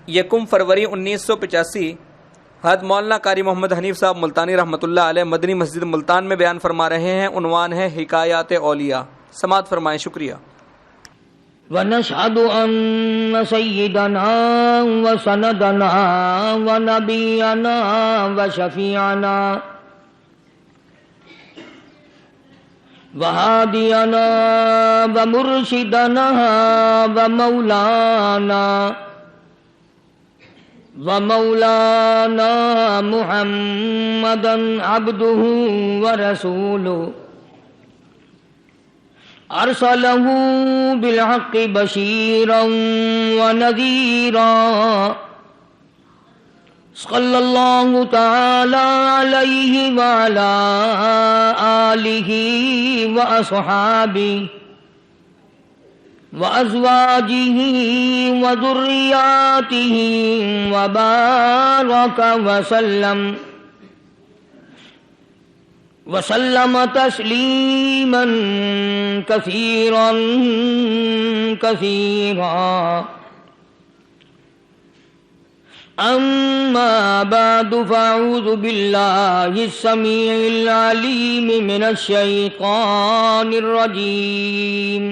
1 فروری 1985 حضرت مولانا قاری محمد حنیف صاحب ملتانی رحمۃ اللہ علیہ مدنی مسجد ملتان میں بیان فرما رہے ہیں. عنوان ہے حکایات اولیاء. سماعت فرمائیں. شکریہ. ونشهد أن سيدنا وسندنا ونبينا وشفيعنا وهادينا ومرشدنا ومولانا محمدا عبده ورسوله أرسله بالحق بشيرا ونذيرا صلى الله تعالى عليه وعلى آله وأصحابه وأزواجه وذرياته وبارك وسلم تسليما كثيرا أما بعد فأعوذ بالله السميع العليم من الشيطان الرجيم.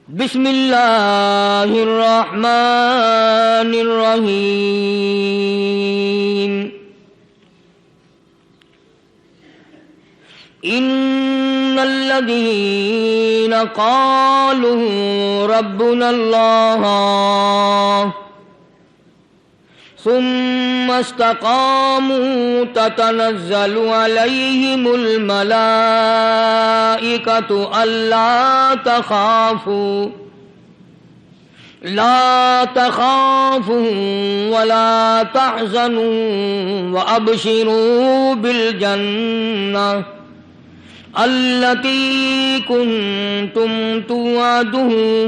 بسم الله الرحمن الرحيم. إن الذين قالوا ربنا الله ثم استقاموا تتنزل عليهم الملائكة لا تخافوا ولا تحزنوا وأبشروا بالجنة التي كنتم توعدون.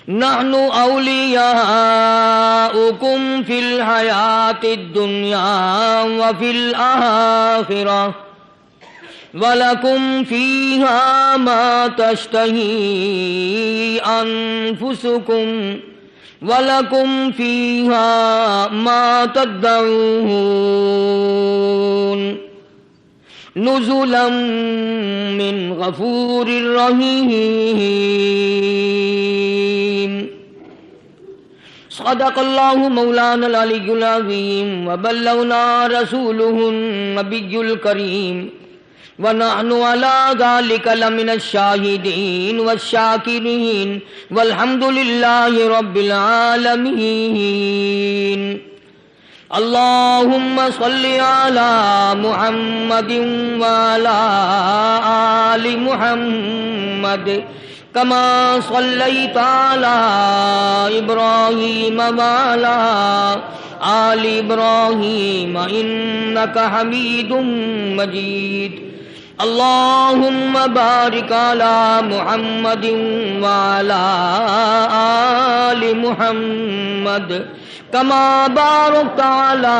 نحن أولياؤكم في الحياة الدنيا وفي الآخرة ولكم فيها ما تشتهي أنفسكم وَلَكُمْ فِيهَا مَا تَدَّعُونَ نُزُلًا مِّن غَفُورٍ رَّحِيمٍ. صدق اللہ مولانا العلی العظیم وبلغنا رسولہ النبی الکریم ونحن على ذلك لمن الشاهدين والشاكرين والحمد لله رب العالمين. اللهم صل على محمد وعلى آل محمد كما صليت على إبراهيم وعلى آل إبراهيم إنك حميد مجيد. اللهم بارك على محمد وعلى آل محمد كما باركت على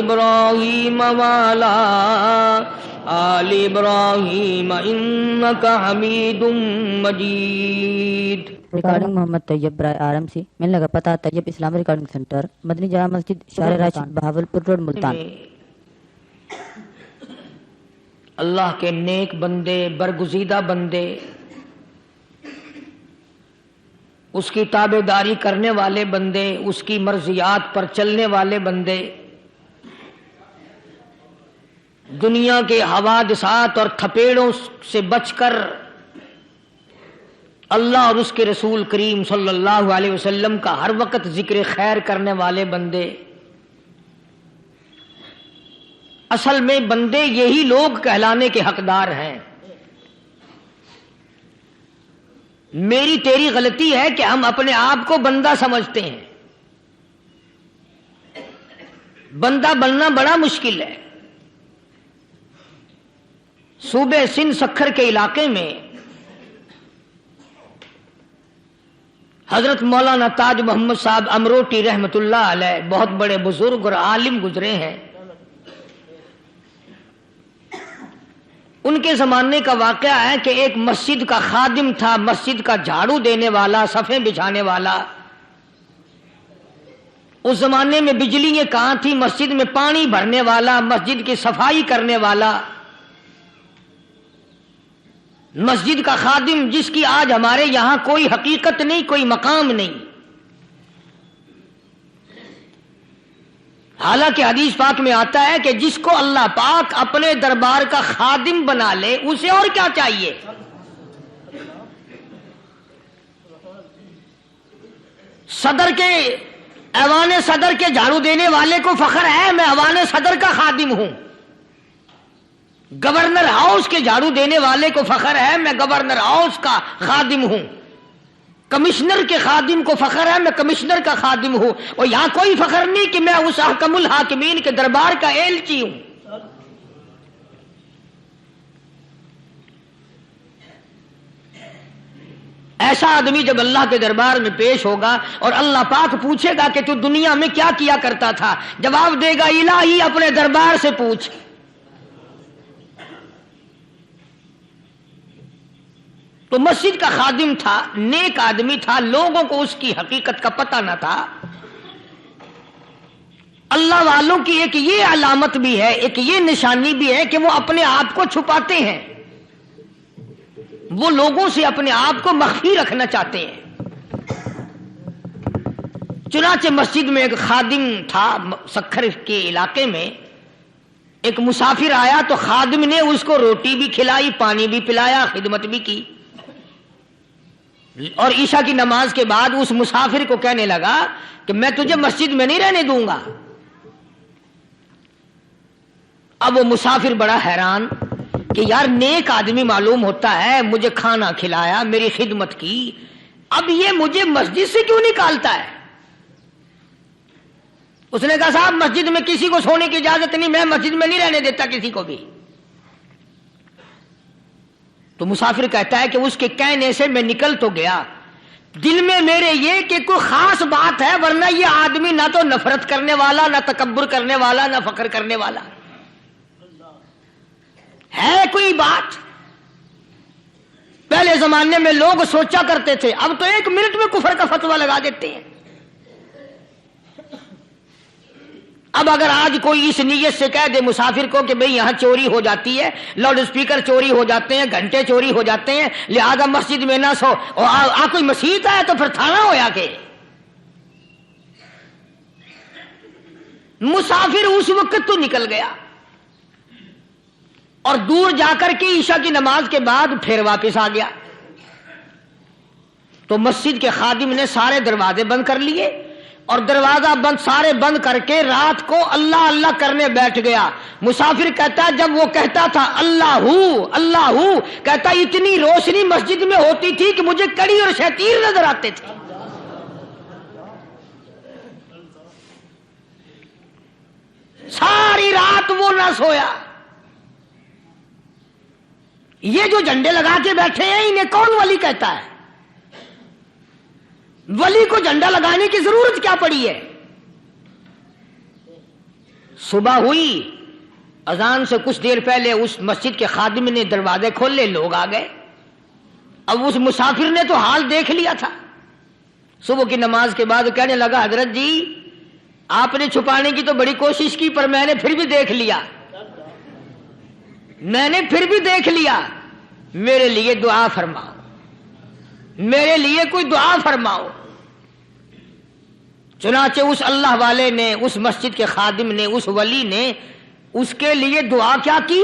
إبراهيم وعلى آل إبراهيم إنك حميد مجيد. ریکارڈنگ محمد طیب برائے RMC. ملنے کا پتہ طیب اسلام ریکارڈنگ سینٹر، مدنی جامع مسجد، شارع راشد، بہاولپور روڈ، ملتان. اللہ کے نیک بندے، برگزیدہ بندے، اس کی تابع داری کرنے والے بندے، اس کی مرضیات پر چلنے والے بندے، دنیا کے حوادثات اور تھپیڑوں سے بچ کر اللہ اور اس کے رسول کریم صلی اللہ علیہ وسلم کا ہر وقت ذکر خیر کرنے والے بندے. اصل میں بندے یہی لوگ کہلانے کے حقدار ہیں. میری تیری غلطی ہے کہ ہم اپنے آپ کو بندہ سمجھتے ہیں. بندہ بننا بڑا مشکل ہے. صوبے سندھ سکھر کے علاقے میں حضرت مولانا تاج محمد صاحب امروٹی رحمت اللہ علیہ بہت بڑے بزرگ اور عالم گزرے ہیں. ان کے زمانے کا واقعہ ہے کہ ایک مسجد کا خادم تھا، مسجد کا جھاڑو دینے والا، صفیں بچھانے والا۔ اس زمانے میں بجلیاں کہاں تھی، مسجد میں پانی بھرنے والا، مسجد کی صفائی کرنے والا، مسجد کا خادم، جس کی آج ہمارے یہاں کوئی حقیقت نہیں، کوئی مقام نہیں۔ حالانکہ حدیث پاک میں آتا ہے کہ جس کو اللہ پاک اپنے دربار کا خادم بنا لے اسے اور کیا چاہیے۔ صدر کے ایوان صدر کے جھاڑو دینے والے کو فخر ہے میں ایوان صدر کا خادم ہوں، گورنر ہاؤس کے جھاڑو دینے والے کو فخر ہے میں گورنر ہاؤس کا خادم ہوں، کمشنر کے خادم کو فخر ہے میں کمشنر کا خادم ہوں، اور یہاں کوئی فخر نہیں کہ میں اس حکم الحاکمین کے دربار کا ایلچی ہوں۔ ایسا آدمی جب اللہ کے دربار میں پیش ہوگا اور اللہ پاک پوچھے گا کہ تو دنیا میں کیا کیا کرتا تھا، جواب دے گا الہی اپنے دربار سے پوچھ۔ تو مسجد کا خادم تھا، نیک آدمی تھا، لوگوں کو اس کی حقیقت کا پتہ نہ تھا۔ اللہ والوں کی ایک یہ علامت بھی ہے، ایک یہ نشانی بھی ہے کہ وہ اپنے آپ کو چھپاتے ہیں، وہ لوگوں سے اپنے آپ کو مخفی رکھنا چاہتے ہیں۔ چنانچہ مسجد میں ایک خادم تھا، سکھر کے علاقے میں ایک مسافر آیا تو خادم نے اس کو روٹی بھی کھلائی، پانی بھی پلایا، خدمت بھی کی، اور عشاء کی نماز کے بعد اس مسافر کو کہنے لگا کہ میں تجھے مسجد میں نہیں رہنے دوں گا۔ اب وہ مسافر بڑا حیران کہ یار نیک آدمی معلوم ہوتا ہے، مجھے کھانا کھلایا، میری خدمت کی، اب یہ مجھے مسجد سے کیوں نکالتا ہے؟ اس نے کہا صاحب مسجد میں کسی کو سونے کی اجازت نہیں، میں مسجد میں نہیں رہنے دیتا کسی کو بھی۔ تو مسافر کہتا ہے کہ اس کے کہنے سے میں نکل تو گیا، دل میں میرے یہ کہ کوئی خاص بات ہے، ورنہ یہ آدمی نہ تو نفرت کرنے والا، نہ تکبر کرنے والا، نہ فخر کرنے والا ہے کوئی بات۔ پہلے زمانے میں لوگ سوچا کرتے تھے، اب تو ایک منٹ میں کفر کا فتویٰ لگا دیتے ہیں۔ اب اگر آج کوئی اس نیت سے کہہ دے مسافر کو کہ بھئی یہاں چوری ہو جاتی ہے، لاؤڈ اسپیکر چوری ہو جاتے ہیں، گھنٹے چوری ہو جاتے ہیں، لہذا مسجد میں نہ سو، اور کوئی مسیحت ہے تو پھر تھانہ ہویا کہ مسافر اس وقت تو نکل گیا، اور دور جا کر کے عشاء کی نماز کے بعد پھر واپس آ گیا۔ تو مسجد کے خادم نے سارے دروازے بند کر لیے، اور دروازہ بند سارے بند کر کے رات کو اللہ اللہ کرنے بیٹھ گیا۔ مسافر کہتا جب وہ کہتا تھا اللہ ہو، کہتا اتنی روشنی مسجد میں ہوتی تھی کہ مجھے کڑی اور شتیر نظر آتے تھے۔ ساری رات وہ نہ سویا۔ یہ جو جھنڈے لگا کے بیٹھے ہیں انہیں کون ولی کہتا ہے؟ ولی کو جھنڈا لگانے کی ضرورت کیا پڑی ہے؟ صبح ہوئی، اذان سے کچھ دیر پہلے اس مسجد کے خادم نے دروازے کھولے، لوگ آ گئے۔ اب اس مسافر نے تو حال دیکھ لیا تھا۔ صبح کی نماز کے بعد کہنے لگا حضرت جی آپ نے چھپانے کی تو بڑی کوشش کی، پر میں نے پھر بھی دیکھ لیا، میرے لیے دعا فرماؤ، میرے لیے کوئی دعا فرماؤ۔ چنانچہ اس اللہ والے نے، اس مسجد کے خادم نے، اس ولی نے اس کے لیے دعا کیا کی؟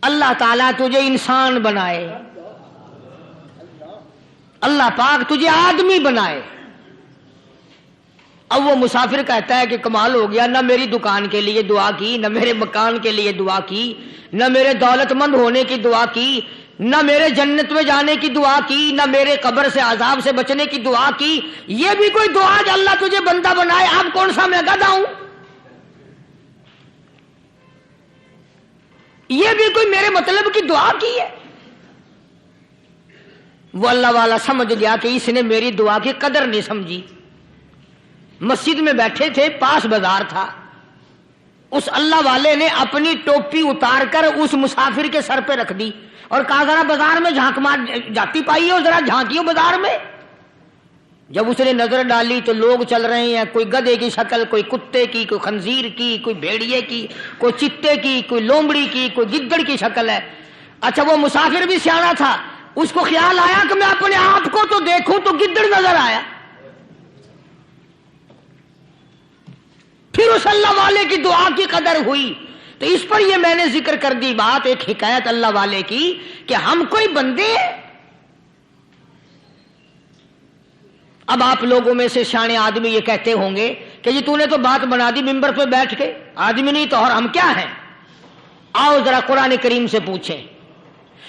اللہ تعالیٰ تجھے انسان بنائے، اللہ پاک تجھے آدمی بنائے۔ اب وہ مسافر کہتا ہے کہ کمال ہو گیا، نہ میری دکان کے لیے دعا کی، نہ میرے مکان کے لیے دعا کی، نہ میرے دولت مند ہونے کی دعا کی، نہ میرے جنت میں جانے کی دعا کی، نہ میرے قبر سے عذاب سے بچنے کی دعا کی۔ یہ بھی کوئی دعا جو اللہ تجھے بندہ بنائے؟ اب کون سا میں گدھا ہوں؟ یہ بھی کوئی میرے مطلب کی دعا کی ہے؟ وہ اللہ والا سمجھ گیا کہ اس نے میری دعا کی قدر نہیں سمجھی۔ مسجد میں بیٹھے تھے، پاس بازار تھا، اس اللہ والے نے اپنی ٹوپی اتار کر اس مسافر کے سر پہ رکھ دی اور کہا ذرا بازار میں جھانک مار جاتی پائی ہو، ذرا جھانکیو بازار میں۔ جب اس نے نظر ڈالی تو لوگ چل رہے ہیں، کوئی گدھے کی شکل، کوئی کتے کی، کوئی خنزیر کی، کوئی بھیڑیے کی، کوئی چتے کی، کوئی لومڑی کی، کوئی گدڑ کی شکل ہے۔ اچھا وہ مسافر بھی سیانا تھا، اس کو خیال آیا کہ میں اپنے آپ کو تو دیکھوں تو گدڑ نظر آیا۔ پھر اس اللہ والے کی دعا کی قدر ہوئی۔ تو اس پر یہ میں نے ذکر کر دی بات، ایک حکایت اللہ والے کی کہ ہم کوئی بندے ہیں۔ اب آپ لوگوں میں سے شانے آدمی یہ کہتے ہوں گے کہ جی تو نے تو بات بنا دی ممبر پہ بیٹھ کے، آدمی نہیں تو اور ہم کیا ہیں؟ آؤ ذرا قرآن کریم سے پوچھیں۔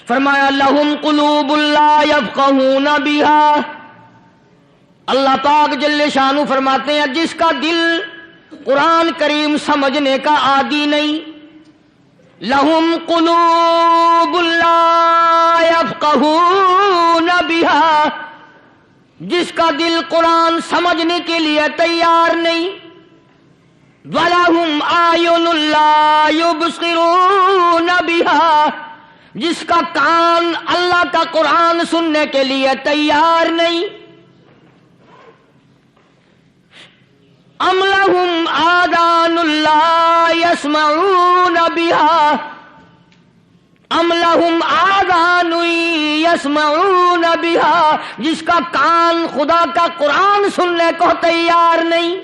فرمایا لہم قلوب لا یفقہون بہا، اللہ پاک جل شانہ فرماتے ہیں جس کا دل قرآن کریم سمجھنے کا عادی نہیں، لہم قلوب لا یفقہون بہا، جس کا دل قرآن سمجھنے کے لیے تیار نہیں، وَلَهُمْ أَعْيُنٌ لَا يُبْصِرُونَ بِهَا، جس کا کان اللہ کا قرآن سننے کے لیے تیار نہیں، أَمْ لَهُمْ آذَانٌ لَا يَسْمَعُونَ بِهَا، ام لہم آذان یسمعون بہا، جس کا کان خدا کا قرآن سننے کو تیار نہیں۔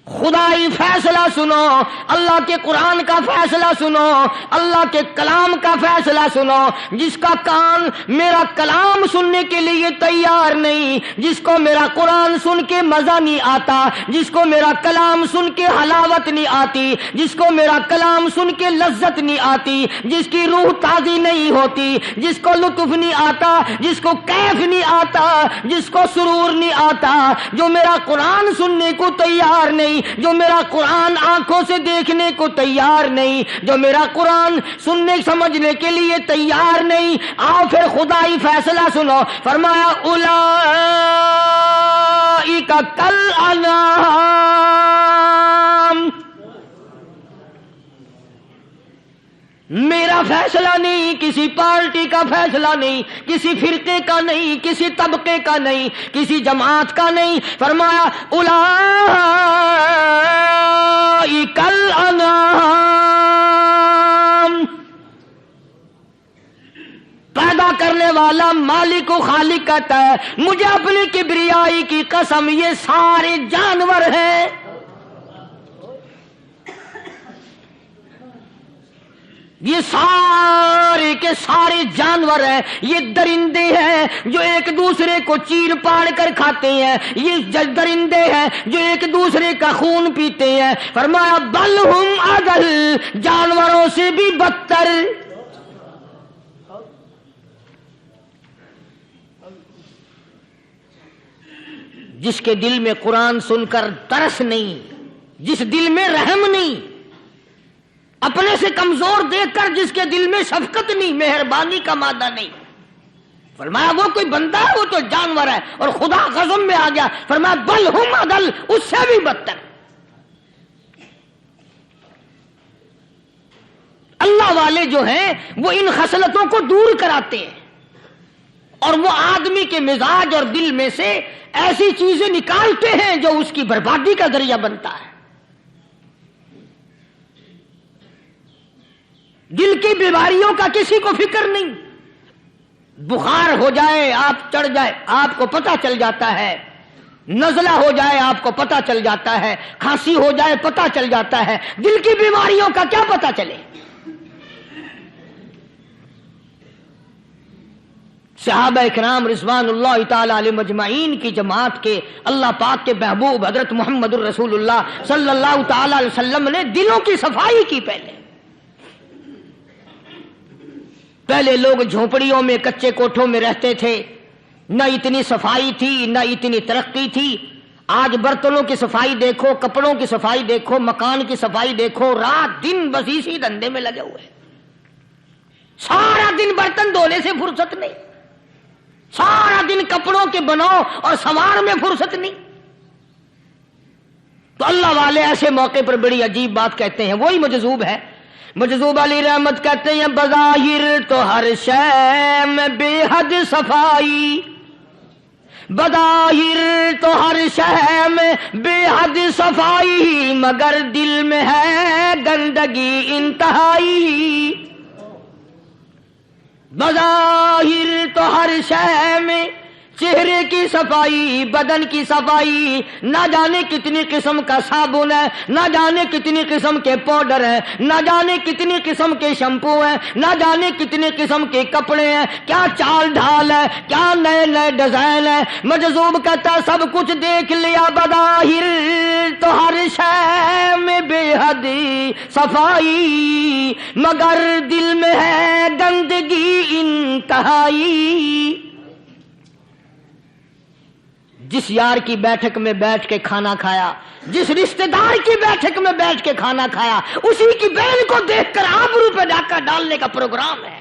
خدائی فیصلہ سنو، اللہ کے قرآن کا فیصلہ سنو، اللہ کے کلام کا فیصلہ سنو۔ جس کا کان میرا کلام سننے کے لیے تیار نہیں، جس کو میرا قرآن سن کے مزہ نہیں آتا، جس کو میرا کلام سن کے حلاوت نہیں آتی، جس کو میرا کلام سن کے لذت نہیں آتی، جس کی روح تازی نہیں ہوتی، جس کو لطف نہیں آتا، جس کو کیف نہیں آتا، جس کو سرور نہیں آتا، جو میرا قرآن سننے کو تیار نہیں، جو میرا قرآن آنکھوں سے دیکھنے کو تیار نہیں، جو میرا قرآن سننے سمجھنے کے لیے تیار نہیں، آؤ پھر خدائی فیصلہ سنو۔ فرمایا اولئک کالانعام، میرا فیصلہ نہیں، کسی پارٹی کا فیصلہ نہیں، کسی فرقے کا نہیں، کسی طبقے کا نہیں، کسی جماعت کا نہیں۔ فرمایا اولئک الانعام، پیدا کرنے والا مالک و خالق کہتا ہے مجھے اپنی کبریائی کی قسم یہ سارے جانور ہیں، یہ سارے کے سارے جانور ہیں، یہ درندے ہیں جو ایک دوسرے کو چیر پاڑ کر کھاتے ہیں، یہ درندے ہیں جو ایک دوسرے کا خون پیتے ہیں۔ فرمایا بل ہم اضل، جانوروں سے بھی بدتر۔ جس کے دل میں قرآن سن کر ترس نہیں، جس دل میں رحم نہیں، اپنے سے کمزور دیکھ کر جس کے دل میں شفقت نہیں، مہربانی کا مادہ نہیں، فرمایا وہ کوئی بندہ ہے، وہ تو جانور ہے۔ اور خدا غضب میں آ گیا، فرمایا بل ہم اضل، اس سے بھی بدتر۔ اللہ والے جو ہیں وہ ان خصلتوں کو دور کراتے ہیں، اور وہ آدمی کے مزاج اور دل میں سے ایسی چیزیں نکالتے ہیں جو اس کی بربادی کا ذریعہ بنتا ہے۔ دل کی بیماریوں کا کسی کو فکر نہیں، بخار ہو جائے آپ چڑھ جائے آپ کو پتہ چل جاتا ہے، نزلہ ہو جائے آپ کو پتہ چل جاتا ہے، کھانسی ہو جائے پتہ چل جاتا ہے، دل کی بیماریوں کا کیا پتہ چلے؟ صحابہ اکرام رضوان اللہ تعالی علیہ مجمعین کی جماعت کے اللہ پاک کے محبوب حضرت محمد الرسول اللہ صلی اللہ تعالی علیہ وسلم نے دلوں کی صفائی کی۔ پہلے لوگ جھونپڑیوں میں کچے کوٹھوں میں رہتے تھے، نہ اتنی صفائی تھی نہ اتنی ترقی تھی۔ آج برتنوں کی صفائی دیکھو، کپڑوں کی صفائی دیکھو، مکان کی صفائی دیکھو، رات دن بس اسی دھندے میں لگے ہوئے، سارا دن برتن دھونے سے فرصت نہیں، سارا دن کپڑوں کے بناؤ اور سنوار میں فرصت نہیں۔ تو اللہ والے ایسے موقع پر بڑی عجیب بات کہتے ہیں. وہی مجذوب ہے. مجذوب علی رحمت کہتے ہیں بظاہر تو ہر شے میں بے حد صفائی، بظاہر تو ہر شے میں بے حد صفائی، مگر دل میں ہے گندگی انتہائی. بظاہر تو ہر شے میں چہرے کی صفائی، بدن کی صفائی، نہ جانے کتنی قسم کا صابن ہے، نہ جانے کتنی قسم کے پاؤڈر ہیں، نہ جانے کتنی قسم کے شیمپو ہیں، نہ جانے کتنی قسم کے کپڑے ہیں، کیا چال ڈھال ہے، کیا نئے نئے ڈیزائن ہے. مجذوب کہتا سب کچھ دیکھ لیا، بظاہر تو ہر شے میں بے حد صفائی، مگر دل میں ہے گندگی انتہائی. جس یار کی بیٹھک میں بیٹھ کے کھانا کھایا، جس رشتہ دار کی بیٹھک میں بیٹھ کے کھانا کھایا، اسی کی بہن کو دیکھ کر آبرو پہ ڈاکہ ڈالنے کا پروگرام ہے.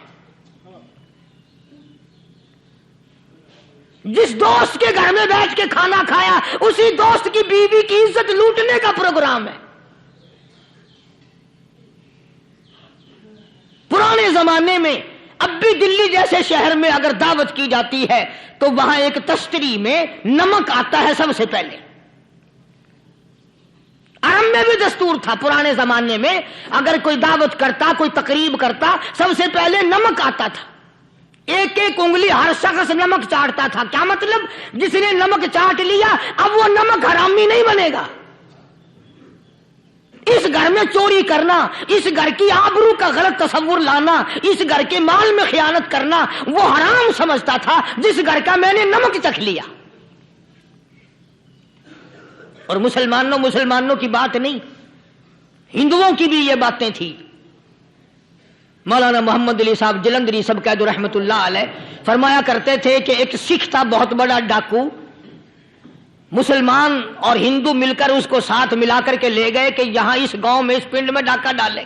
جس دوست کے گھر میں بیٹھ کے کھانا کھایا، اسی دوست کی بیوی کی عزت لوٹنے کا پروگرام ہے. پرانے زمانے میں اب بھی دلی جیسے شہر میں اگر دعوت کی جاتی ہے تو وہاں ایک تشتری میں نمک آتا ہے سب سے پہلے. عرب میں بھی دستور تھا پرانے زمانے میں، اگر کوئی دعوت کرتا، کوئی تقریب کرتا، سب سے پہلے نمک آتا تھا. ایک ایک انگلی ہر شخص نمک چاٹتا تھا. کیا مطلب؟ جس نے نمک چاٹ لیا اب وہ نمک حرامی نہیں بنے گا. اس گھر میں چوری کرنا، اس گھر کی آبرو کا غلط تصور لانا، اس گھر کے مال میں خیانت کرنا وہ حرام سمجھتا تھا جس گھر کا میں نے نمک چکھ لیا. اور مسلمانوں کی بات نہیں، ہندوؤں کی بھی یہ باتیں تھی. مولانا محمد علی صاحب جلندری سب قید رحمت اللہ علیہ فرمایا کرتے تھے کہ ایک سکھ تھا بہت بڑا ڈاکو، مسلمان اور ہندو مل کر اس کو ساتھ ملا کر کے لے گئے کہ یہاں اس گاؤں میں اس پنڈ میں ڈاکہ ڈالے.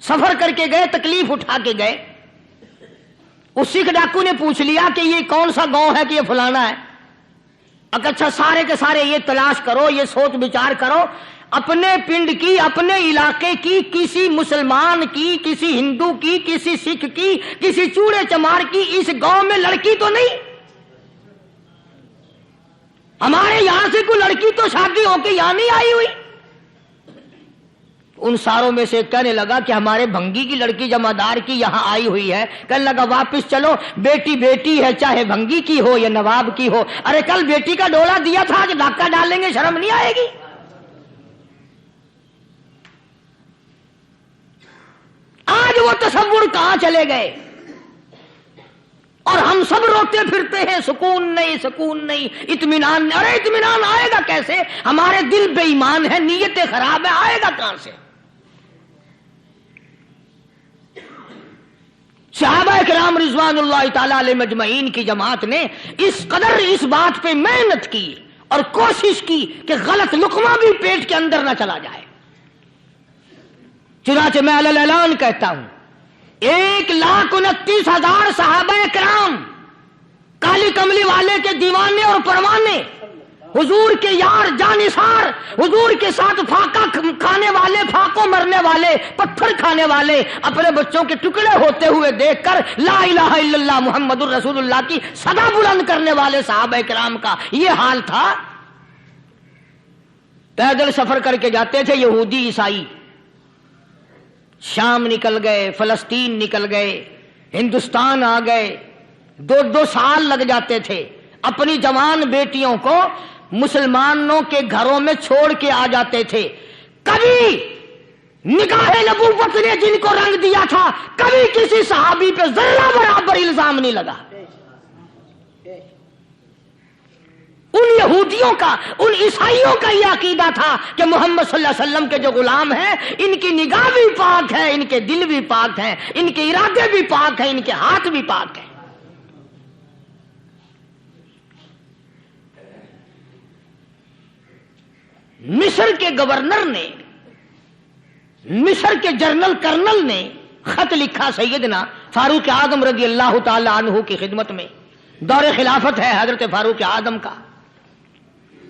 سفر کر کے گئے، تکلیف اٹھا کے گئے. اس سکھ ڈاکو نے پوچھ لیا کہ یہ کون سا گاؤں ہے کہ یہ فلانا ہے. اچھا سارے کے سارے یہ تلاش کرو، یہ سوچ بچار کرو، اپنے پنڈ کی، اپنے علاقے کی، کسی مسلمان کی، کسی ہندو کی، کسی سکھ کی، کسی چوڑے چمار کی اس گاؤں میں لڑکی تو نہیں؟ ہمارے یہاں سے کوئی لڑکی تو شادی ہو کے یہاں نہیں آئی ہوئی. ان ساروں میں سے کہنے لگا کہ ہمارے بھنگی کی لڑکی جمعدار کی یہاں آئی ہوئی ہے. کہنے لگا واپس چلو، بیٹی بیٹی ہے چاہے بھنگی کی ہو یا نواب کی ہو. ارے کل بیٹی کا ڈولا دیا تھا، آج ڈاکہ ڈالیں گے، شرم نہیں آئے گی؟ آج وہ تصور کہاں چلے گئے؟ اور ہم سب روتے پھرتے ہیں، سکون نہیں، سکون نہیں، اطمینان نہیں. ارے اطمینان آئے گا کیسے؟ ہمارے دل بے ایمان ہے، نیتیں خراب ہے، آئے گا کہاں سے؟ صحابہ کرام رضوان اللہ تعالی علیہ مجمعین کی جماعت نے اس قدر اس بات پہ محنت کی اور کوشش کی کہ غلط لقمہ بھی پیٹ کے اندر نہ چلا جائے. چنانچہ میں علی الاعلان کہتا ہوں 1,29,000 صحابہ کرام، کالی کملی والے کے دیوانے اور پروانے، حضور کے یار جانثار، حضور کے ساتھ فاقہ کھانے والے، فاقوں مرنے والے، پتھر کھانے والے، اپنے بچوں کے ٹکڑے ہوتے ہوئے دیکھ کر لا الہ الا اللہ محمد الرسول اللہ کی صدا بلند کرنے والے صحابہ کرام کا یہ حال تھا. پیدل سفر کر کے جاتے تھے یہودی عیسائی، شام نکل گئے، فلسطین نکل گئے، ہندوستان آ گئے، 2 سال لگ جاتے تھے. اپنی جوان بیٹیوں کو مسلمانوں کے گھروں میں چھوڑ کے آ جاتے تھے. کبھی نکاح نبوت نے جن کو رنگ دیا تھا، کبھی کسی صحابی پہ ذرہ برابر الزام نہیں لگا. ان یہودیوں کا، ان عیسائیوں کا یہ عقیدہ تھا کہ محمد صلی اللہ علیہ وسلم کے جو غلام ہیں ان کی نگاہ بھی پاک ہے، ان کے دل بھی پاک ہیں، ان کے ارادے بھی پاک ہیں، ان کے ہاتھ بھی پاک ہیں. مصر کے گورنر نے، مصر کے جنرل کرنل نے خط لکھا سیدنا فاروق اعظم رضی اللہ تعالی عنہ کی خدمت میں. دور خلافت ہے حضرت فاروق اعظم کا.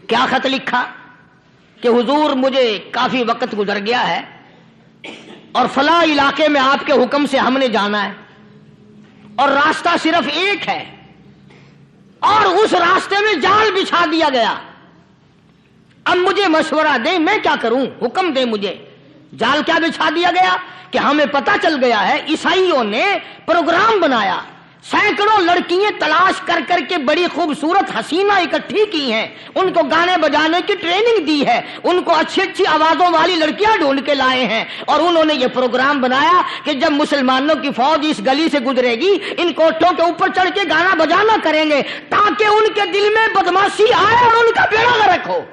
کیا خط لکھا؟ کہ حضور مجھے کافی وقت گزر گیا ہے اور فلاں علاقے میں آپ کے حکم سے ہم نے جانا ہے اور راستہ صرف ایک ہے اور اس راستے میں جال بچھا دیا گیا. اب مجھے مشورہ دیں میں کیا کروں, حکم دیں مجھے. جال کیا بچھا دیا گیا کہ ہمیں پتہ چل گیا ہے عیسائیوں نے پروگرام بنایا, سینکڑوں لڑکیاں تلاش کر کر کے بڑی خوبصورت حسینہ اکٹھی کی ہیں, ان کو گانے بجانے کی ٹریننگ دی ہے, ان کو اچھی اچھی آوازوں والی لڑکیاں ڈھونڈ کے لائے ہیں اور انہوں نے یہ پروگرام بنایا کہ جب مسلمانوں کی فوج اس گلی سے گزرے گی ان کوٹھوں کے اوپر چڑھ کے گانا بجانا کریں گے تاکہ ان کے دل میں بدماشی آئے اور ان کا بیڑا غرق ہو.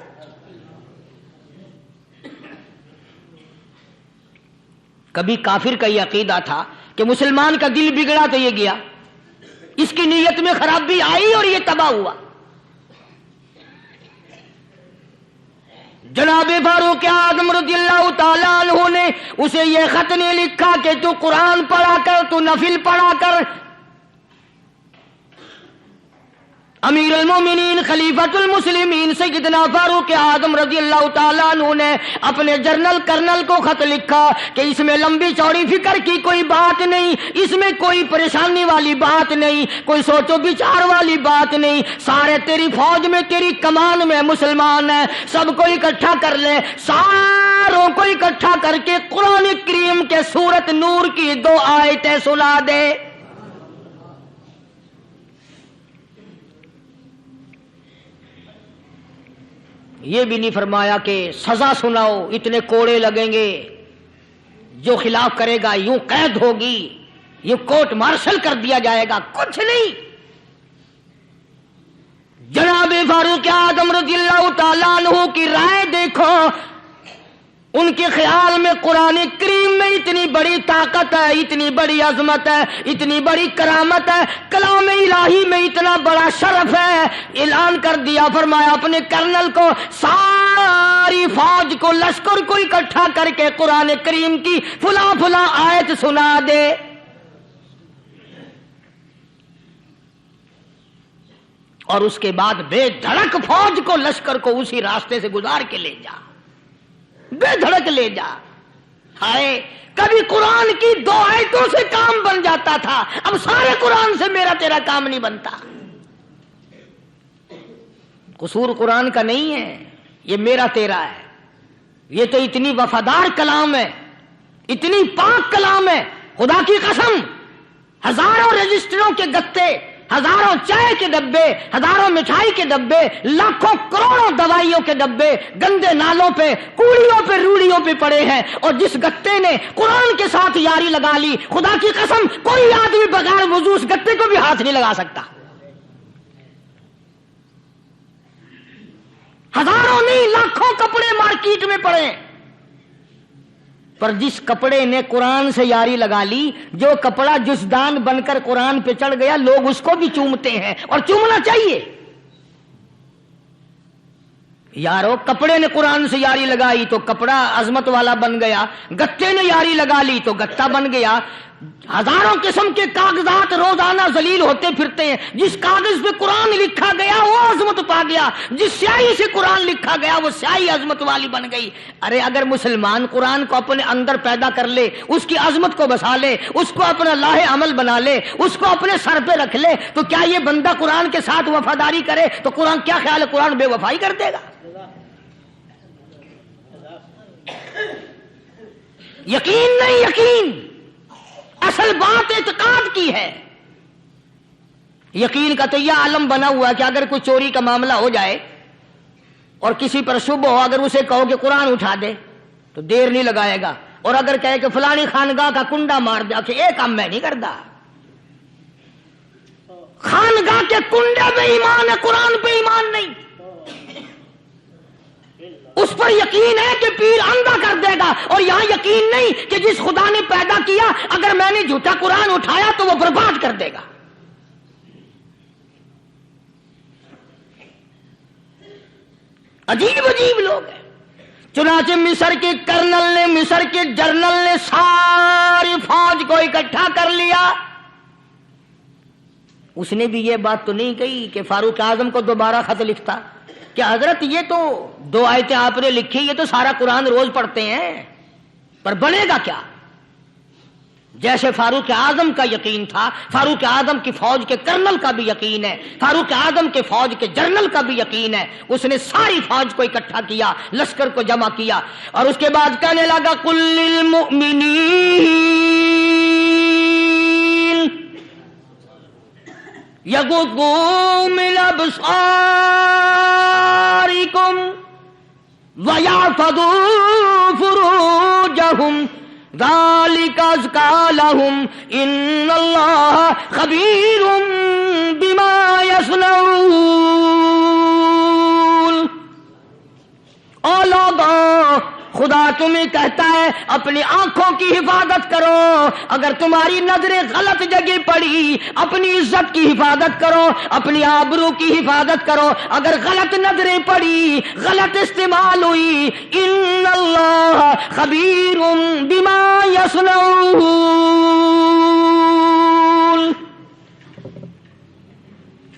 کبھی کافر کا یہ عقیدہ تھا کہ مسلمان کا دل بگڑا تو یہ گیا, اس کی نیت میں خرابی آئی اور یہ تباہ ہوا. جناب فاروق اعظم رضی اللہ تعالیٰ عنہ نے اسے یہ خط نہیں لکھا کہ تو قرآن پڑھا کر, تو نفل پڑھا کر. امیر المومنین خلیفۃ المسلمین سیدنا فاروق اعظم رضی اللہ تعالیٰ عنہ نے اپنے جنرل کرنل کو خط لکھا کہ اس میں لمبی چوڑی فکر کی کوئی بات نہیں, اس میں کوئی پریشانی والی بات نہیں, کوئی سوچ و بچار والی بات نہیں, سارے تیری فوج میں تیری کمان میں مسلمان ہیں, سب کو اکٹھا کر لے, ساروں کو اکٹھا کر کے قرآن کریم کے سورت نور کی 2 آیتیں سنا دے. یہ بھی نہیں فرمایا کہ سزا سناؤ, اتنے کوڑے لگیں گے, جو خلاف کرے گا یوں قید ہوگی, یوں کورٹ مارشل کر دیا جائے گا, کچھ نہیں. جناب فاروق اعظم رضی اللہ تعالیٰ عنہ کی رائے دیکھو, ان کے خیال میں قرآن کریم میں اتنی بڑی طاقت ہے, اتنی بڑی عظمت ہے, اتنی بڑی کرامت ہے, کلام الہی میں اتنا بڑا شرف ہے. اعلان کر دیا, فرمایا اپنے کرنل کو ساری فوج کو لشکر کو اکٹھا کر کے قرآن کریم کی فلاں فلاں آیت سنا دے. اور اس کے بعد بے دھڑک فوج کو لشکر کو اسی راستے سے گزار کے لے جا, بے دھڑک لے جا. ہائے کبھی قرآن کی 2 آیتوں سے کام بن جاتا تھا, اب سارے قرآن سے میرا تیرا کام نہیں بنتا. قصور قرآن کا نہیں ہے, یہ میرا تیرا ہے. یہ تو اتنی وفادار کلام ہے, اتنی پاک کلام ہے, خدا کی قسم ہزاروں رجسٹروں کے گتے, ہزاروں چائے کے ڈبے, ہزاروں مٹھائی کے ڈبے, لاکھوں کروڑوں دوائیوں کے ڈبے گندے نالوں پہ, کوڑیوں پہ, روڑیوں پہ پڑے ہیں, اور جس گتے نے قرآن کے ساتھ یاری لگا لی, خدا کی قسم کوئی آدمی بغیر وضو اس گتے کو بھی ہاتھ نہیں لگا سکتا. ہزاروں نہیں لاکھوں کپڑے مارکیٹ میں پڑے, پر جس کپڑے نے قرآن سے یاری لگا لی, جو کپڑا جسدان بن کر قرآن پہ چڑھ گیا, لوگ اس کو بھی چومتے ہیں اور چومنا چاہیے. یارو کپڑے نے قرآن سے یاری لگائی تو کپڑا عظمت والا بن گیا, گتے نے یاری لگا لی تو گتا بن گیا. ہزاروں قسم کے کاغذات روزانہ ذلیل ہوتے پھرتے ہیں, جس کاغذ پہ قرآن لکھا گیا وہ عظمت پا گیا, جس سیاہی سے قرآن لکھا گیا وہ سیاہی عظمت والی بن گئی. ارے اگر مسلمان قرآن کو اپنے اندر پیدا کر لے, اس کی عظمت کو بسا لے, اس کو اپنا لاہ عمل بنا لے, اس کو اپنے سر پہ رکھ لے, تو کیا یہ بندہ قرآن کے ساتھ وفاداری کرے تو قرآن کیا خیال ہے, قرآن بے وفائی کر دے گا؟ یقین نہیں, یقین اصل بات اعتقاد کی ہے. یقین کا تو یہ عالم بنا ہوا کہ اگر کوئی چوری کا معاملہ ہو جائے اور کسی پر شبہ ہو, اگر اسے کہو کہ قرآن اٹھا دے تو دیر نہیں لگائے گا, اور اگر کہے کہ فلانی خانگاہ کا کنڈا مار دے, کہ یہ کام میں نہیں کرتا. خانگاہ کے کنڈے پہ ایمان ہے, قرآن پہ ایمان نہیں. اس پر یقین ہے کہ پیر اندھا کر دے گا, اور یہاں یقین نہیں کہ جس خدا نے پیدا کیا اگر میں نے جھوٹا قرآن اٹھایا تو وہ برباد کر دے گا. عجیب عجیب لوگ ہیں. چنانچہ مصر کے کرنل نے, مصر کے جنرل نے ساری فوج کو اکٹھا کر لیا. اس نے بھی یہ بات تو نہیں کہی کہ فاروق اعظم کو دوبارہ خط لکھتا, کہ حضرت یہ تو 2 آیتیں آپ نے لکھی، یہ تو سارا قرآن روز پڑھتے ہیں، پر بنے گا کیا؟ جیسے فاروق اعظم کا یقین تھا، فاروق اعظم کی فوج کے کرنل کا بھی یقین ہے، فاروق اعظم کے فوج کے جنرل کا بھی یقین ہے، اس نے ساری فوج کو اکٹھا کیا، لشکر کو جمع کیا، اور اس کے بعد کہنے لگا قل للمؤمنین یغضوا من ابصارکم وَيَحْفَظُوا فُرُوجَهُمْ ذَلِكَ أَزْكَىٰ لَهُمْ إِنَّ اللَّهَ خَبِيرٌ بِمَا يَصْنَعُونَ۔ او لوگوں، خدا تمہیں کہتا ہے اپنی آنکھوں کی حفاظت کرو، اگر تمہاری نظریں غلط جگہ پڑی اپنی عزت کی حفاظت کرو، اپنی آبرو کی حفاظت کرو، اگر غلط نظریں پڑی، غلط استعمال ہوئی، ان اللہ خبیر بما یصنعون،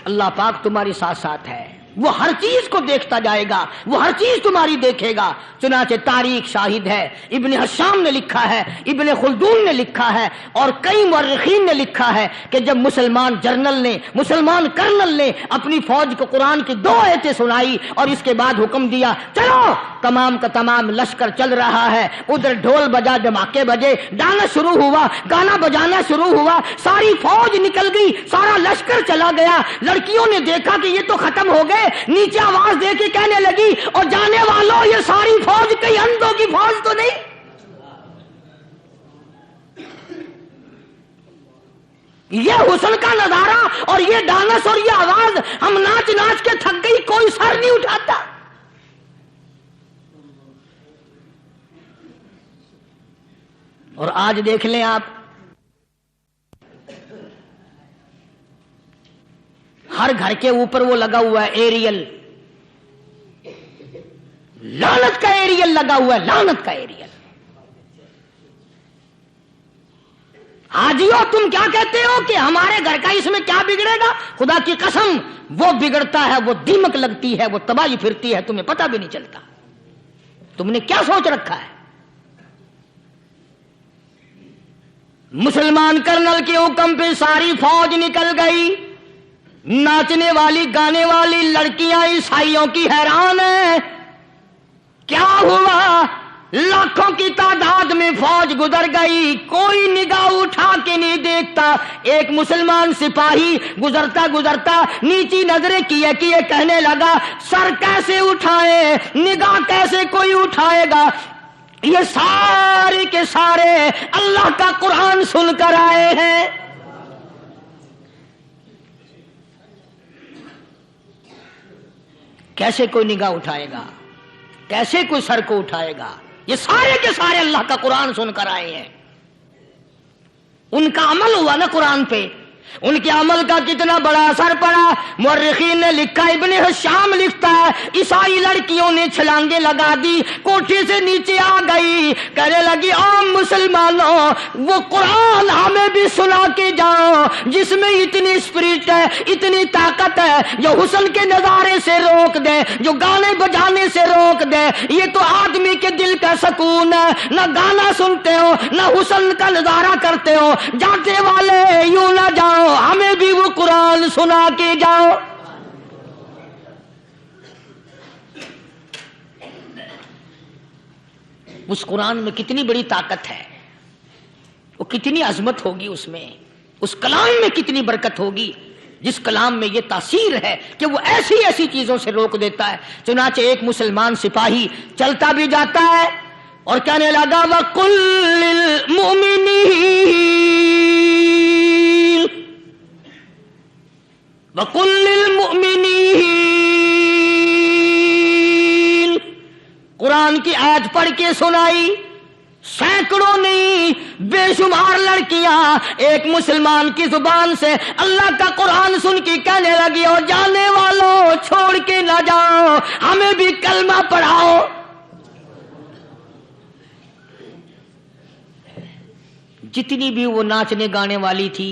اللہ پاک تمہاری ساتھ ساتھ ہے، وہ ہر چیز کو دیکھتا جائے گا، وہ ہر چیز تمہاری دیکھے گا۔ چنانچہ تاریخ شاہد ہے، ابن حشام نے لکھا ہے، ابن خلدون نے لکھا ہے، اور کئی مورخین نے لکھا ہے کہ جب مسلمان جرنل نے، مسلمان کرنل نے اپنی فوج کو قرآن کی 2 آیتیں سنائی اور اس کے بعد حکم دیا چلو، تمام کا تمام لشکر چل رہا ہے، ادھر ڈھول بجا، دھماکے بجے، گانا شروع ہوا، گانا بجانا شروع ہوا، ساری فوج نکل گئی، سارا لشکر چلا گیا، لڑکیوں نے دیکھا کہ یہ تو ختم ہو گئے، نیچے آواز دے کے کہنے لگی اور جانے والوں یہ ساری فوج کئی اندھوں کی فوج تو نہیں؟ یہ حسن کا نظارہ اور یہ ڈانس اور یہ آواز، ہم ناچ ناچ کے تھک گئی، کوئی سر نہیں اٹھاتا۔ اور آج دیکھ لیں آپ، ہر گھر کے اوپر وہ لگا ہوا ہے ایریل، لعنت کا ایریل لگا ہوا ہے، لعنت کا ایریل۔ حاجیو تم کیا کہتے ہو کہ ہمارے گھر کا اس میں کیا بگڑے گا؟ خدا کی قسم وہ بگڑتا ہے، وہ دیمک لگتی ہے، وہ تباہی پھرتی ہے، تمہیں پتہ بھی نہیں چلتا۔ تم نے کیا سوچ رکھا ہے؟ مسلمان کرنل کے حکم پہ ساری فوج نکل گئی، ناچنے والی گانے والی لڑکیاں عیسائیوں کی حیران ہیں، کیا ہوا؟ لاکھوں کی تعداد میں فوج گزر گئی، کوئی نگاہ اٹھا کے نہیں دیکھتا۔ ایک مسلمان سپاہی گزرتا گزرتا نیچی نظریں کیے کیے کہنے لگا سر کیسے اٹھائے، نگاہ کیسے کوئی اٹھائے گا؟ یہ سارے کے سارے اللہ کا قرآن سن کر آئے ہیں۔ کیسے کوئی نگاہ اٹھائے گا؟ کیسے کوئی سر کو اٹھائے گا؟ یہ سارے کے سارے اللہ کا قرآن سن کر آئے ہیں۔ ان کا عمل ہوا نا قرآن پہ، ان کے عمل کا کتنا بڑا اثر پڑا۔ مورخین نے لکھا، ابن حشام لکھتا ہے عیسائی لڑکیوں نے چھلانگیں لگا دی، کوٹھی سے نیچے آ گئی، کہنے لگی عام مسلمانوں وہ قرآن ہمیں بھی سنا کے جاؤ جس میں اتنی اسپرٹ ہے، اتنی طاقت ہے، جو حسن کے نظارے سے روک دے، جو گانے بجانے سے روک دے۔ یہ تو آدمی کے دل کا سکون ہے، نہ گانا سنتے ہو نہ حسن کا نظارہ کرتے ہو، جاتے والے یوں نہ جاؤ، ہمیں بھی وہ قرآن سنا کے جاؤ۔ اس قرآن میں کتنی بڑی طاقت ہے، وہ کتنی عظمت ہوگی، اس میں اس کلام میں کتنی برکت ہوگی، جس کلام میں یہ تاثیر ہے کہ وہ ایسی ایسی چیزوں سے روک دیتا ہے۔ چنانچہ ایک مسلمان سپاہی چلتا بھی جاتا ہے اور کہنے لگا وَقُلْ لِلْمُؤْمِنِينَ وَقُلْ لِلْمُؤْمِنِينَ، قرآن کی آیت پڑھ کے سنائی۔ سینکڑوں نہیں بے شمار لڑکیاں ایک مسلمان کی زبان سے اللہ کا قرآن سن کے کہنے لگی اور جانے والوں چھوڑ کے نہ جاؤ، ہمیں بھی کلمہ پڑھاؤ۔ جتنی بھی وہ ناچنے گانے والی تھی